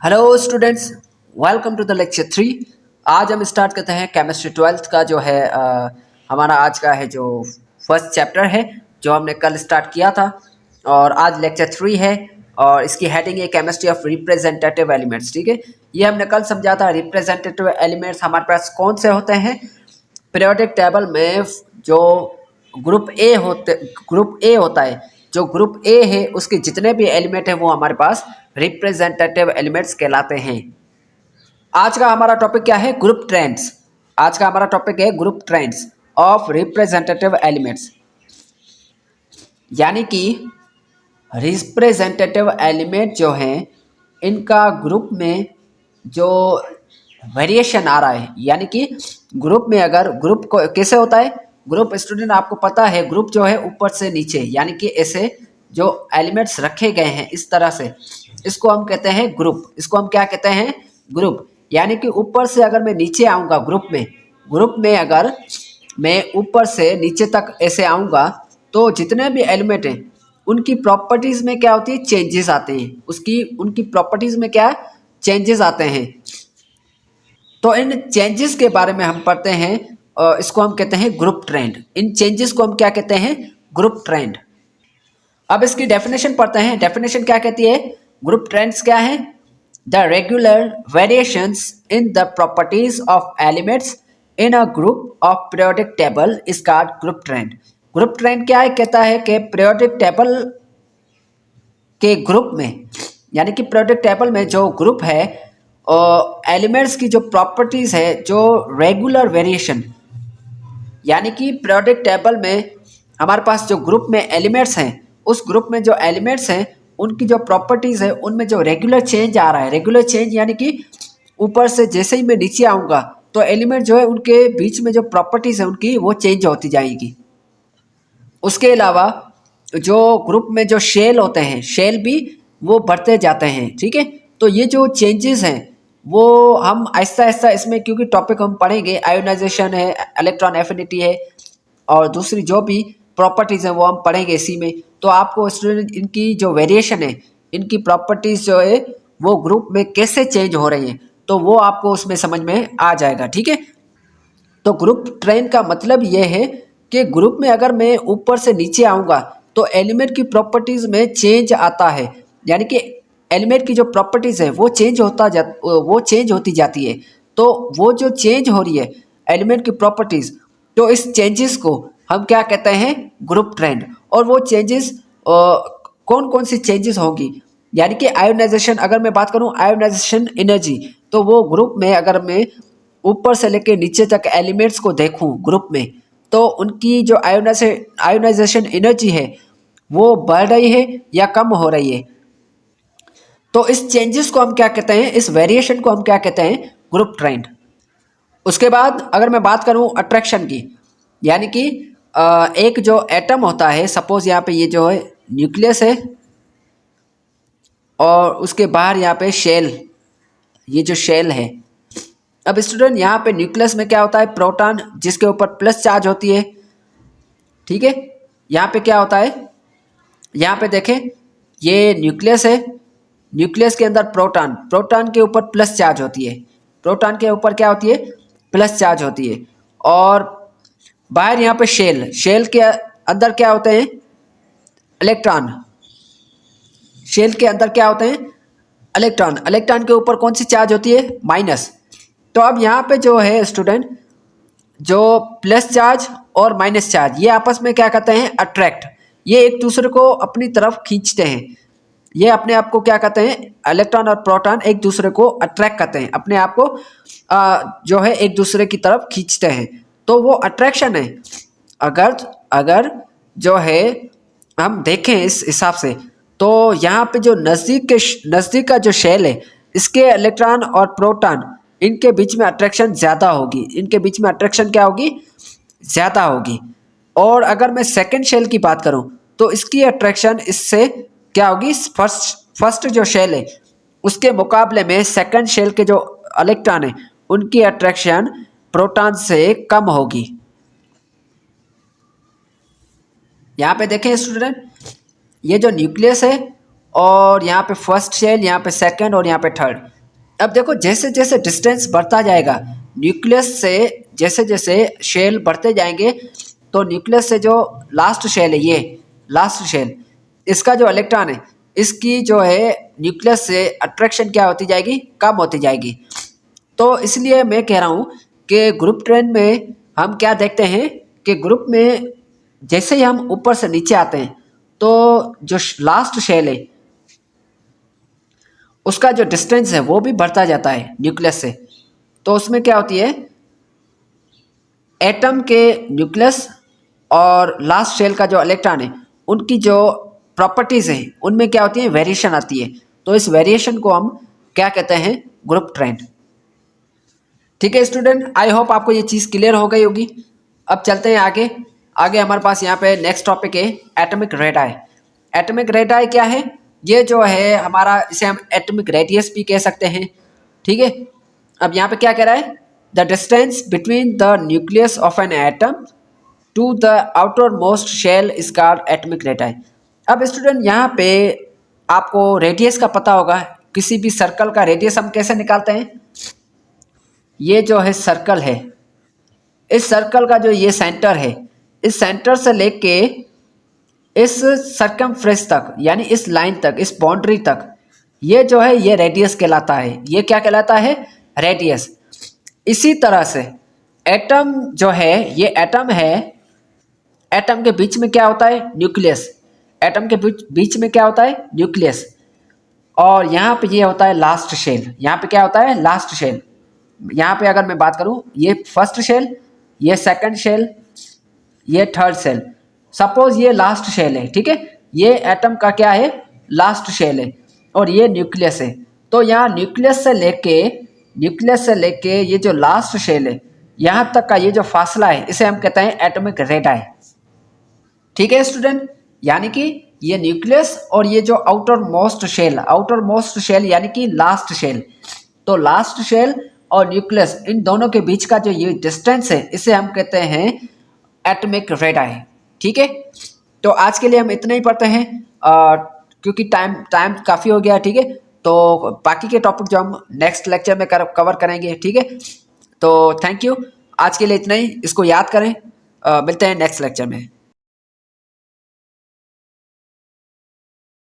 Hello students, welcome to the lecture 3। आज हम start करते हैं केमिस्ट्री 12th का जो है हमारा आज का है जो फर्स्ट चैप्टर है जो हमने कल स्टार्ट किया था। और आज लेक्चर 3 है और इसकी हेडिंग है केमिस्ट्री ऑफ रिप्रेजेंटेटिव एलिमेंट्स। ठीक है, ये हमने कल समझा था। रिप्रेजेंटेटिव एलिमेंट्स हमारे पास कौन से होते हैं? पीरियोडिक टेबल में जो ग्रुप ए होता है, जो ग्रुप ए है उसके जितने भी एलिमेंट हैं वो हमारे पास रिप्रेजेंटेटिव एलिमेंट्स कहलाते हैं। आज का हमारा टॉपिक क्या है? Group trends. आज का हमारा टॉपिक है group trends of representative elements, यानी कि रिप्रेजेंटेटिव एलिमेंट जो हैं इनका ग्रुप में जो वेरिएशन आ रहा है, यानी कि ग्रुप में अगर ग्रुप को कैसे होता है ग्रुप, स्टूडेंट आपको पता है ग्रुप जो है ऊपर से नीचे, यानी कि ऐसे जो एलिमेंट्स रखे गए हैं इस तरह से, इसको हम कहते हैं ग्रुप। इसको हम क्या कहते हैं? ग्रुप। यानी कि ऊपर से अगर मैं नीचे आऊँगा ग्रुप में अगर मैं ऊपर से नीचे तक ऐसे आऊँगा तो जितने भी एलिमेंट हैं उनकी प्रॉपर्टीज़ में क्या होती है? चेंजेस आते हैं। उनकी प्रॉपर्टीज़ में क्या चेंजेस आते हैं। तो इन चेंजेस के बारे में हम पढ़ते हैं। इसको हम कहते हैं ग्रुप ट्रेंड। इन चेंजेस को हम क्या कहते हैं? Group trend. अब इसकी डेफिनेशन पढ़ते हैं। डेफिनेशन क्या कहती है? ग्रुप ट्रेंड्स क्या है? The regular variations in the properties of elements in a group of periodic table is called group trend. Group trend क्या है? कहता है कि पीरियोडिक टेबल के ग्रुप में, यानी कि पीरियोडिक टेबल में जो ग्रुप है एलिमेंट्स की जो प्रॉपर्टीज है, जो रेगुलर वेरिएशन, यानी कि पीरियोडिक टेबल में हमारे पास जो ग्रुप में एलिमेंट्स हैं, उस ग्रुप में जो एलिमेंट्स हैं उनकी जो प्रॉपर्टीज़ है उनमें जो रेगुलर चेंज आ रहा है, रेगुलर चेंज यानी कि ऊपर से जैसे ही मैं नीचे आऊँगा तो एलिमेंट जो है उनके बीच में जो प्रॉपर्टीज़ है उनकी वो चेंज होती जाएगी। उसके अलावा जो ग्रुप में जो शेल होते हैं, शेल भी वो बढ़ते जाते हैं। ठीक है, तो ये जो चेंजेस हैं वो हम आहिस्ता आहिस्ता इसमें, क्योंकि टॉपिक हम पढ़ेंगे, आयोनाइजेशन है, इलेक्ट्रॉन एफिनिटी है और दूसरी जो भी प्रॉपर्टीज़ हैं वो हम पढ़ेंगे इसी में। तो आपको स्टूडेंट इनकी जो वेरिएशन है, इनकी प्रॉपर्टीज़ जो है वो ग्रुप में कैसे चेंज हो रही हैं, तो वो आपको उसमें समझ में आ जाएगा। ठीक है, तो ग्रुप ट्रेंड का मतलब ये है कि ग्रुप में अगर मैं ऊपर से नीचे आऊँगा तो एलिमेंट की प्रॉपर्टीज़ में चेंज आता है, यानी कि एलिमेंट की जो प्रॉपर्टीज़ है वो चेंज होती जाती है। तो वो जो चेंज हो रही है एलिमेंट की प्रॉपर्टीज़, तो इस चेंजेस को हम क्या कहते हैं? Group trend. और वो चेंजेस कौन कौन सी चेंजेस होंगी, यानी कि आयोनाइजेशन, अगर मैं बात करूं आयोनाइजेशन एनर्जी, तो वो ग्रुप में अगर मैं ऊपर से लेकर नीचे तक एलिमेंट्स को देखूं ग्रुप में, तो उनकी जो आयोनाइजेशन एनर्जी है वो बढ़ रही है या कम हो रही है। तो इस चेंजेस को हम क्या कहते हैं? इस वेरिएशन को हम क्या कहते हैं? Group trend. उसके बाद अगर मैं बात करूं अट्रैक्शन की, यानी कि एक जो एटम होता है, सपोज यहाँ पे ये जो है न्यूक्लियस है और उसके बाहर यहाँ पे शेल, ये जो शेल है। अब स्टूडेंट यहाँ पे न्यूक्लियस में क्या होता है? प्रोटॉन, जिसके ऊपर प्लस चार्ज होती है। ठीक है, यहाँ पे क्या होता है? यहाँ पे देखें, ये न्यूक्लियस है, न्यूक्लियस के अंदर प्रोटॉन के ऊपर प्लस चार्ज होती है। प्रोटॉन के ऊपर क्या होती है? प्लस चार्ज होती है। और बाहर यहाँ पे शेल के अंदर क्या होते हैं? इलेक्ट्रॉन। शेल के अंदर क्या होते हैं? इलेक्ट्रॉन के ऊपर कौन सी चार्ज होती है? माइनस। तो अब यहाँ पे जो है स्टूडेंट, जो प्लस चार्ज और माइनस चार्ज ये आपस में क्या कहते हैं? अट्रैक्ट। ये एक दूसरे को अपनी तरफ खींचते हैं। ये अपने आप को क्या कहते हैं? इलेक्ट्रॉन और प्रोटॉन एक दूसरे को अट्रैक्ट करते हैं, अपने आप को जो है एक दूसरे की तरफ खींचते हैं। तो वो अट्रैक्शन है। अगर जो है हम देखें इस हिसाब से, तो यहाँ पे जो नज़दीक का जो शेल है, इसके इलेक्ट्रॉन और प्रोटॉन, इनके बीच में अट्रैक्शन ज़्यादा होगी। इनके बीच में अट्रैक्शन क्या होगी? ज़्यादा होगी। और अगर मैं सेकंड शेल की बात करूं तो इसकी अट्रैक्शन इससे क्या होगी? फर्स्ट जो शेल है उसके मुकाबले में सेकंड शेल के जो इलेक्ट्रॉन है उनकी अट्रैक्शन प्रोटॉन से कम होगी। यहाँ पे देखें स्टूडेंट, ये जो न्यूक्लियस है और यहाँ पे फर्स्ट शेल, यहाँ पे सेकंड और यहाँ पे थर्ड, अब देखो जैसे जैसे डिस्टेंस बढ़ता जाएगा न्यूक्लियस से, जैसे जैसे शेल बढ़ते जाएंगे, तो न्यूक्लियस से जो लास्ट शेल है, ये लास्ट शेल, इसका जो इलेक्ट्रॉन है, इसकी जो है न्यूक्लियस से अट्रैक्शन क्या होती जाएगी, कम होती जाएगी। तो इसलिए मैं कह रहा हूँ कि ग्रुप ट्रेन में हम क्या देखते हैं कि ग्रुप में जैसे ही हम ऊपर से नीचे आते हैं तो जो लास्ट शेल है उसका जो डिस्टेंस है वो भी बढ़ता जाता है न्यूक्लियस से। तो उसमें क्या होती है, एटम के न्यूक्लियस और लास्ट शेल का जो इलेक्ट्रॉन है उनकी जो प्रॉपर्टीज़ हैं उनमें क्या होती है, वेरिएशन आती है। तो इस वेरिएशन को हम क्या कहते हैं, ग्रुप ट्रेंड। ठीक है स्टूडेंट, आई होप आपको ये चीज़ क्लियर हो गई होगी। अब चलते हैं आगे। आगे हमारे पास यहाँ पे नेक्स्ट टॉपिक है एटॉमिक रेड आई। एटॉमिक रेड आई क्या है, ये जो है हमारा, इसे हम एटॉमिक रेडियस भी कह सकते हैं। ठीक है, अब यहाँ पे क्या कह रहा है, the distance between the nucleus of an atom to the outer most shell is called atomic radii. अब स्टूडेंट यहाँ पे आपको रेडियस का पता होगा, किसी भी सर्कल का रेडियस हम कैसे निकालते हैं, ये जो है सर्कल है, इस सर्कल का जो ये सेंटर है, इस सेंटर से लेके इस सर्कमफ्रेंस तक, यानी इस लाइन तक, इस बाउंड्री तक, ये जो है ये रेडियस कहलाता है। ये क्या कहलाता है, रेडियस। इसी तरह से एटम जो है, ये एटम है, एटम के बीच में क्या होता है, न्यूक्लियस। एटम के बीच में क्या होता है, न्यूक्लियस। और यहाँ पे ये होता है लास्ट शेल। यहाँ पे क्या होता है, लास्ट शेल। यहाँ पे अगर मैं बात करूँ, ये फर्स्ट शेल, ये सेकंड शेल, ये थर्ड शेल। सपोज ये लास्ट शेल है, ठीक है, ये एटम का क्या है, लास्ट शेल है, और ये न्यूक्लियस है। तो यहाँ न्यूक्लियस से लेके ये जो लास्ट शेल है, यहाँ तक का ये जो फासला है, इसे हम कहते हैं एटॉमिक रेडियस। ठीक है स्टूडेंट, यानी कि ये न्यूक्लियस और ये जो आउटर मोस्ट शेल यानी कि लास्ट शेल। तो लास्ट शेल और न्यूक्लियस, इन दोनों के बीच का जो ये डिस्टेंस है, इसे हम कहते हैं एटॉमिक रेडियस। ठीक है, तो आज के लिए हम इतना ही पढ़ते हैं, क्योंकि टाइम काफ़ी हो गया। ठीक है, तो बाकी के टॉपिक जो हम नेक्स्ट लेक्चर में कवर करेंगे। ठीक है, तो थैंक यू, आज के लिए इतना ही, इसको याद करें। मिलते हैं नेक्स्ट लेक्चर में।